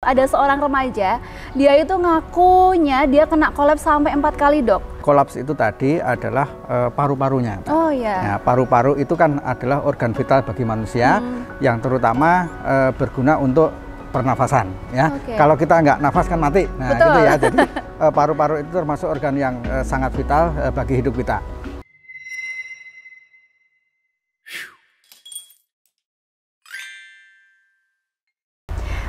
ada seorang remaja, dia itu ngakunya dia kena kolaps sampai 4 kali, Dok. Kolaps itu tadi adalah paru-parunya. Oh ya. Nah, paru-paru itu kan adalah organ vital bagi manusia yang terutama berguna untuk pernafasan. Ya, kalau kita nggak nafas kan mati. Nah, betul. gitu ya. Jadi paru-paru itu termasuk organ yang sangat vital bagi hidup kita.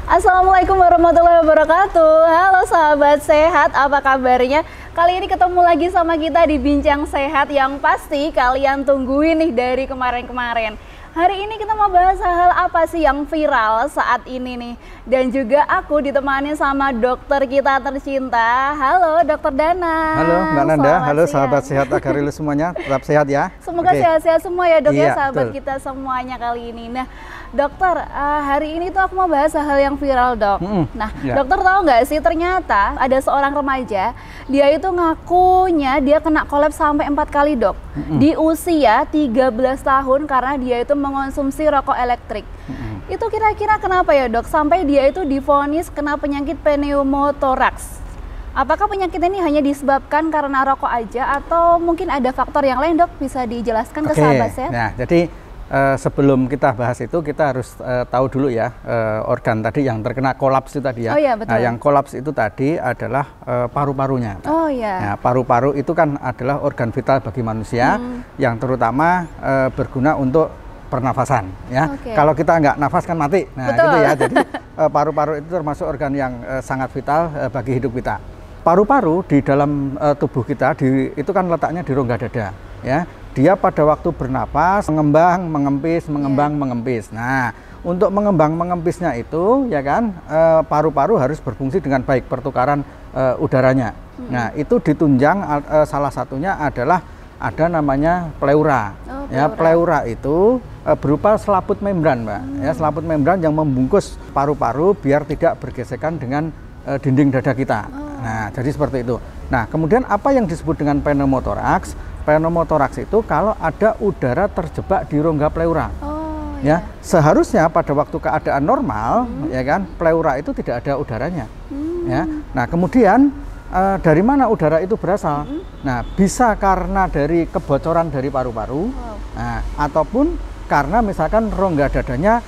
Assalamualaikum warahmatullahi wabarakatuh. Halo sahabat sehat, apa kabarnya? Kali ini ketemu lagi sama kita di Bincang Sehat yang pasti kalian tungguin nih dari kemarin-kemarin. Hari ini kita mau bahas hal apa sih yang viral saat ini nih. Dan juga aku ditemani sama dokter kita tercinta. Halo Dokter Dana. Halo Mbak Nanda, halo sahabat sehat Agarilus semuanya, tetap sehat ya. Semoga sehat-sehat semua ya Dok ya, sahabat betul. kita semuanya kali ini. Nah Dokter, hari ini tuh aku mau bahas hal yang viral, Dok. Nah, dokter tahu nggak sih ternyata ada seorang remaja, dia itu ngakunya dia kena kolaps sampai 4 kali, Dok. Di usia 13 tahun karena dia itu mengonsumsi rokok elektrik. Itu kira-kira kenapa ya, Dok? Sampai dia itu divonis kena penyakit pneumotoraks. Apakah penyakit ini hanya disebabkan karena rokok aja atau mungkin ada faktor yang lain, Dok? Bisa dijelaskan ke sahabat saya? Nah, jadi sebelum kita bahas itu kita harus tahu dulu ya organ tadi yang terkena kolaps itu tadi ya. Oh, iya, betul. Nah, yang kolaps itu tadi adalah paru-parunya. Oh iya. Nah, paru-paru itu kan adalah organ vital bagi manusia yang terutama berguna untuk pernafasan ya. Kalau kita nggak nafas kan mati. Nah, betul. gitu ya. Jadi paru-paru itu termasuk organ yang sangat vital bagi hidup kita. Paru-paru di dalam tubuh kita itu kan letaknya di rongga dada ya. Dia pada waktu bernapas mengembang, mengempis, mengembang, mengempis. Nah, untuk mengembang mengempisnya itu ya kan paru-paru harus berfungsi dengan baik, pertukaran udaranya. Nah, itu ditunjang salah satunya adalah ada namanya pleura. Ya, pleura itu berupa selaput membran, Mbak. Ya, selaput membran yang membungkus paru-paru biar tidak bergesekan dengan dinding dada kita. Nah, jadi seperti itu. Nah, kemudian apa yang disebut dengan pneumotoraks? Pneumotoraks itu kalau ada udara terjebak di rongga pleura. Ya, seharusnya pada waktu keadaan normal, ya kan, pleura itu tidak ada udaranya. Ya. Nah, kemudian dari mana udara itu berasal? Nah, bisa karena dari kebocoran dari paru-paru, nah, ataupun karena misalkan rongga dadanya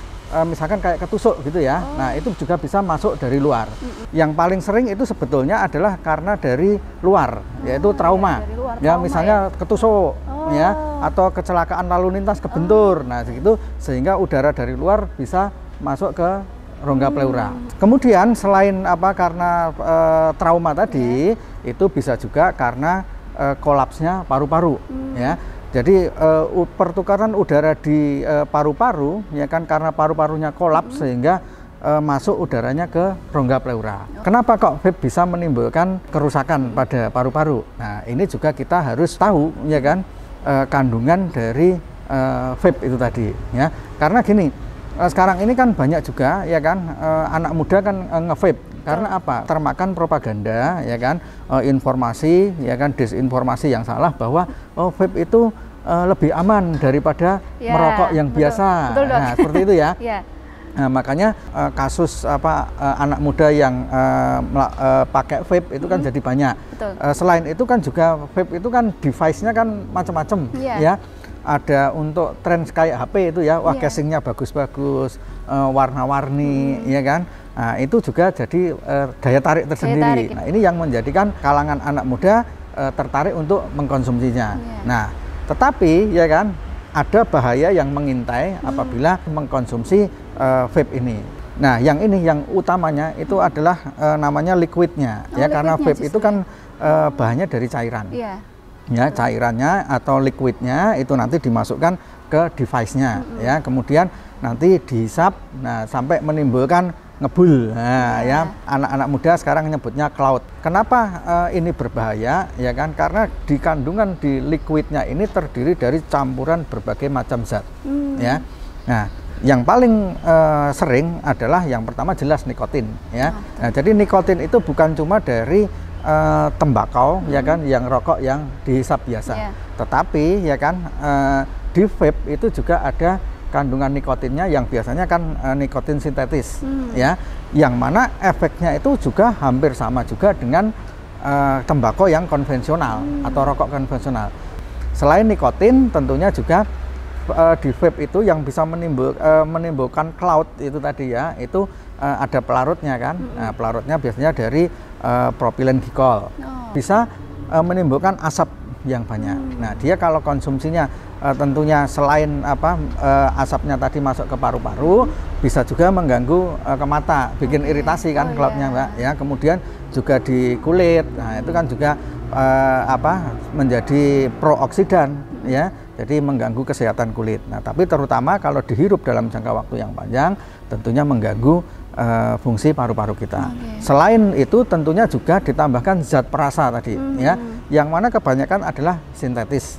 misalkan kayak ketusuk gitu ya. Nah, itu juga bisa masuk dari luar. Yang paling sering itu sebetulnya adalah karena dari luar, yaitu trauma. Ya, misalnya ketusuk ya, atau kecelakaan lalu lintas kebentur. Nah, segitu sehingga udara dari luar bisa masuk ke rongga pleura. Kemudian selain karena trauma tadi, itu bisa juga karena kolapsnya paru-paru ya. Jadi pertukaran udara di paru-paru ya kan karena paru-parunya kolaps sehingga masuk udaranya ke rongga pleura. Kenapa kok vape bisa menimbulkan kerusakan pada paru-paru? Nah, ini juga kita harus tahu ya kan kandungan dari vape itu tadi ya. Karena gini, sekarang ini kan banyak juga ya kan anak muda kan nge-vape. Karena apa? Termakan propaganda ya kan, informasi ya kan, disinformasi yang salah bahwa vape itu lebih aman daripada merokok yang biasa. Betul, nah, seperti itu ya. Nah, makanya kasus anak muda yang pakai vape itu kan jadi banyak. Selain itu kan juga vape itu kan device-nya kan macam-macam ya. Ada untuk tren kayak HP itu ya, wah casingnya bagus-bagus, warna-warni ya kan. Nah, itu juga jadi daya tarik tersendiri. Nah, ini yang menjadikan kalangan anak muda tertarik untuk mengkonsumsinya. Nah, tetapi ya kan ada bahaya yang mengintai apabila mengkonsumsi vape ini. Nah, yang ini yang utamanya itu adalah namanya liquidnya ya, karena vape itu kan bahannya dari cairan. Ya, cairannya atau liquidnya itu nanti dimasukkan ke device-nya ya, kemudian nanti dihisap, nah sampai menimbulkan ngebul. Nah, ya anak-anak muda sekarang nyebutnya cloud. Kenapa ini berbahaya ya kan? Karena di kandungan di liquidnya ini terdiri dari campuran berbagai macam zat ya. Nah, yang paling sering adalah yang pertama jelas nikotin ya. Nah, jadi nikotin itu bukan cuma dari tembakau ya kan, yang rokok yang dihisap biasa, tetapi ya kan di vape itu juga ada kandungan nikotinnya yang biasanya kan nikotin sintetis ya. yang mana efeknya itu juga hampir sama juga dengan tembakau yang konvensional atau rokok konvensional. Selain nikotin, tentunya juga di vape itu yang bisa menimbulkan cloud itu tadi ya, itu ada pelarutnya kan. Nah, pelarutnya biasanya dari propilen glikol. Bisa menimbulkan asap yang banyak. Nah, dia kalau konsumsinya tentunya selain asapnya tadi masuk ke paru-paru, bisa juga mengganggu ke mata, bikin iritasi kan cloudnya, Mbak. Ya, kemudian juga di kulit. Nah, itu kan juga menjadi prooksidan ya. Jadi mengganggu kesehatan kulit. Nah, tapi terutama kalau dihirup dalam jangka waktu yang panjang, tentunya mengganggu fungsi paru-paru kita. Selain itu, tentunya juga ditambahkan zat perasa tadi, ya, yang mana kebanyakan adalah sintetis.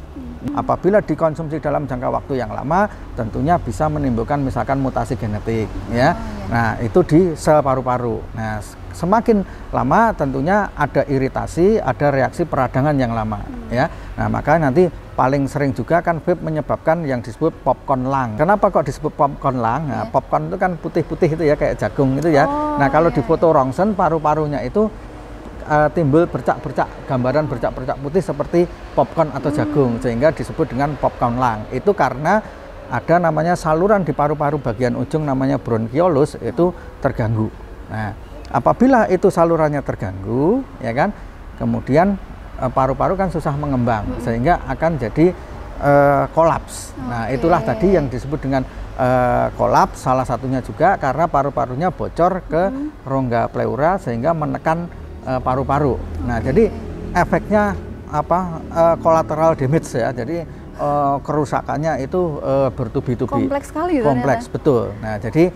Apabila dikonsumsi dalam jangka waktu yang lama, tentunya bisa menimbulkan misalkan mutasi genetik, ya. Nah, itu di sel paru-paru. Nah, semakin lama tentunya ada iritasi, ada reaksi peradangan yang lama, ya. Nah, maka nanti paling sering juga kan vape menyebabkan yang disebut popcorn lung. Kenapa kok disebut popcorn lung? Nah, popcorn itu kan putih-putih itu ya, kayak jagung itu ya. Nah, kalau di foto rongsen paru-parunya itu timbul bercak-bercak, gambaran bercak-bercak putih seperti popcorn atau jagung, sehingga disebut dengan popcorn lung. Itu karena ada namanya saluran di paru-paru bagian ujung namanya bronkiolus itu terganggu. Nah, apabila itu salurannya terganggu, ya kan, kemudian paru-paru kan susah mengembang, sehingga akan jadi kolaps. Nah, itulah tadi yang disebut dengan kolaps, salah satunya juga karena paru-parunya bocor ke rongga pleura sehingga menekan paru-paru. Nah, jadi efeknya collateral damage ya. Jadi kerusakannya itu bertubi-tubi. Kompleks sekali. Kompleks, betul. Nah, jadi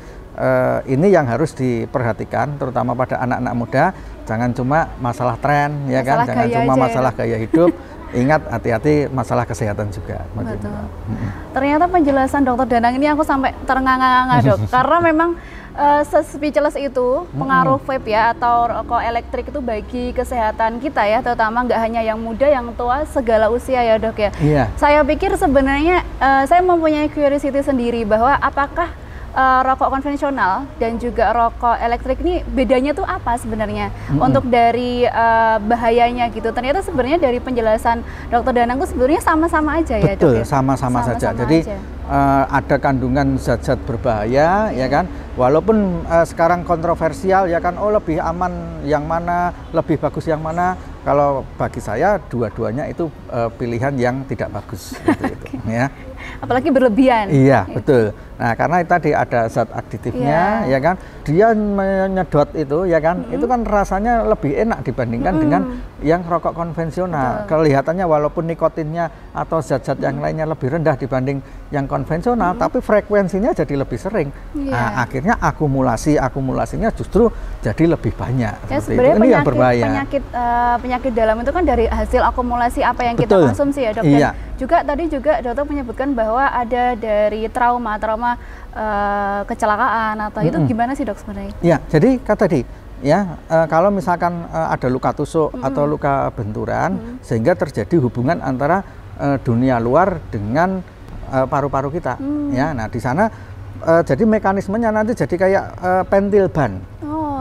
ini yang harus diperhatikan, terutama pada anak-anak muda. Jangan cuma masalah tren, ya kan? Jangan cuma masalah gaya hidup. Ingat, hati-hati masalah kesehatan juga. Betul. Ternyata penjelasan Dokter Danang ini aku sampai ternganga-nganga, Dok. Karena memang se-speechless itu pengaruh vape ya atau rokok elektrik itu bagi kesehatan kita ya, terutama nggak hanya yang muda, yang tua, segala usia ya, Dok ya. Iya. Saya pikir sebenarnya saya mempunyai curiosity sendiri bahwa apakah rokok konvensional dan juga rokok elektrik ini bedanya tuh apa sebenarnya untuk dari bahayanya gitu. Ternyata sebenarnya dari penjelasan Dokter Danang tuh sebenarnya sama-sama aja ya, Dok. Betul, sama-sama saja. Jadi ada kandungan zat-zat berbahaya, ya kan. Walaupun sekarang kontroversial ya kan, oh lebih aman yang mana, lebih bagus yang mana. Kalau bagi saya dua-duanya itu pilihan yang tidak bagus gitu, ya. Apalagi berlebihan. Iya, betul. Nah, karena tadi ada zat aditifnya, ya kan. Dia menyedot itu, ya kan. Itu kan rasanya lebih enak dibandingkan dengan yang rokok konvensional. Kelihatannya walaupun nikotinnya atau zat-zat yang lainnya lebih rendah dibanding yang konvensional, tapi frekuensinya jadi lebih sering. Nah, akhirnya akumulasinya justru jadi lebih banyak. Ya, sebenarnya ini yang berbahaya. Penyakit dalam itu kan dari hasil akumulasi apa yang kita konsumsi ya, Dok. Dan juga tadi dokter menyebutkan bahwa ada dari trauma kecelakaan atau itu gimana sih, Dok, sebenarnya? Ya, jadi tadi ya, kalau misalkan ada luka tusuk atau luka benturan sehingga terjadi hubungan antara dunia luar dengan paru-paru kita, ya. Nah, di sana jadi mekanismenya nanti jadi kayak pentil ban.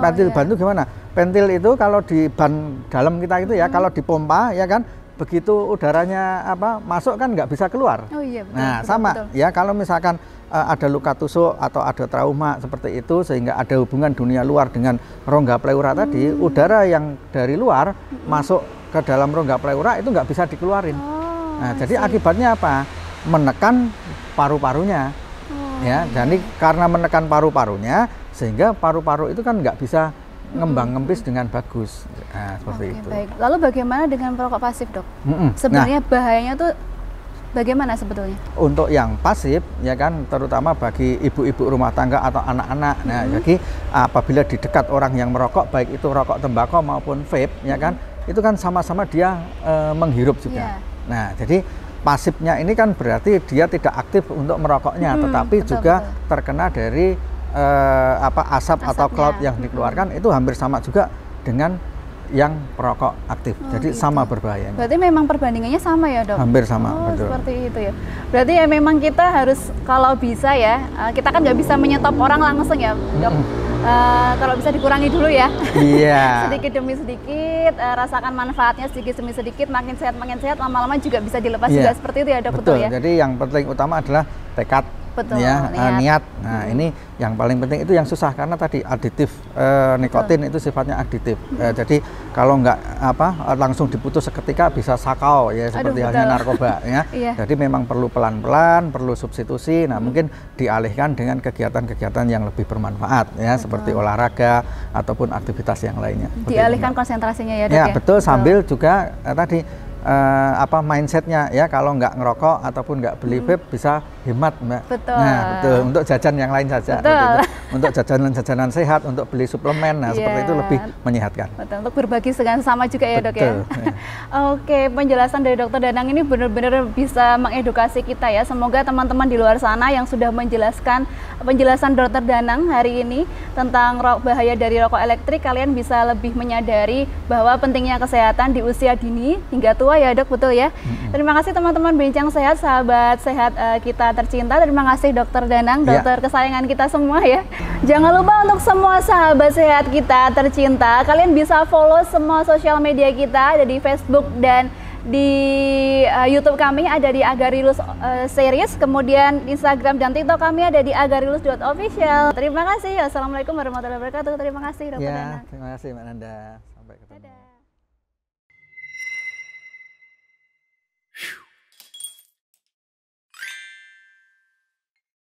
Pentil ban itu gimana? Pentil itu kalau di ban dalam kita itu ya, kalau dipompa ya kan, begitu udaranya masuk kan nggak bisa keluar. Betul, nah, sama ya, kalau misalkan ada luka tusuk atau ada trauma seperti itu sehingga ada hubungan dunia luar dengan rongga pleura tadi, udara yang dari luar masuk ke dalam rongga pleura itu nggak bisa dikeluarin. Nah, jadi akibatnya apa? Menekan paru-parunya. Ya, jadi karena menekan paru-parunya sehingga paru-paru itu kan nggak bisa ngembang-ngempis dengan bagus. Nah, seperti itu. Baik. Lalu bagaimana dengan perokok pasif, Dok? Sebenarnya bahayanya tuh bagaimana sebetulnya? Untuk yang pasif, ya kan, terutama bagi ibu-ibu rumah tangga atau anak-anak. Nah, jadi apabila di dekat orang yang merokok, baik itu rokok tembakau maupun vape, ya kan, itu kan sama-sama dia menghirup juga. Nah, jadi pasifnya ini kan berarti dia tidak aktif untuk merokoknya, tetapi juga terkena dari asap atau cloud yang dikeluarkan, itu hampir sama juga dengan yang perokok aktif. Jadi gitu. Sama berbahayanya. Berarti memang perbandingannya sama ya, Dok? Hampir sama, betul. Seperti itu ya. Berarti ya memang kita harus, kalau bisa ya, kita kan nggak bisa menyetop orang langsung ya, Dok. kalau bisa dikurangi dulu ya. Iya. Sedikit demi sedikit, rasakan manfaatnya sedikit demi sedikit, makin sehat, lama-lama juga bisa dilepas juga seperti itu ya dok, betul ya? Jadi yang paling utama adalah tekad. Betul, ya, niat. Nah, ini yang paling penting, itu yang susah karena tadi aditif, nikotin itu sifatnya aditif. Jadi kalau nggak langsung diputus seketika bisa sakau ya, seperti halnya narkoba ya. Jadi memang perlu pelan-pelan, perlu substitusi. Nah, mungkin dialihkan dengan kegiatan-kegiatan yang lebih bermanfaat ya, seperti olahraga ataupun aktivitas yang lainnya. Dialihkan konsentrasinya ya dok ya? Betul, sambil juga tadi mindsetnya ya, kalau nggak ngerokok ataupun nggak beli vape bisa hemat Mbak. Betul. Nah, betul, untuk jajan yang lain saja. Untuk jajanan-jajanan sehat, untuk beli suplemen, nah seperti itu lebih menyehatkan. Betul, untuk berbagi dengan sama juga ya dok ya. Oke, penjelasan dari Dokter Danang ini benar-benar bisa mengedukasi kita ya. Semoga teman-teman di luar sana yang sudah penjelasan Dokter Danang hari ini tentang bahaya dari rokok elektrik, kalian bisa lebih menyadari bahwa pentingnya kesehatan di usia dini hingga tua ya dok, betul ya. Terima kasih teman-teman Bincang Sehat, sahabat sehat kita tercinta. Terima kasih Dokter Danang, dokter kesayangan kita semua ya. Jangan lupa untuk semua sahabat sehat kita tercinta, kalian bisa follow semua sosial media kita, ada di Facebook dan di YouTube kami ada di Agarilus Series, kemudian Instagram dan TikTok kami ada di agarilus.official. Terima kasih. Assalamualaikum warahmatullahi wabarakatuh. Terima kasih Dokter Danang. Terima kasih Mbak Nanda. Sampai ketemu. Dadah.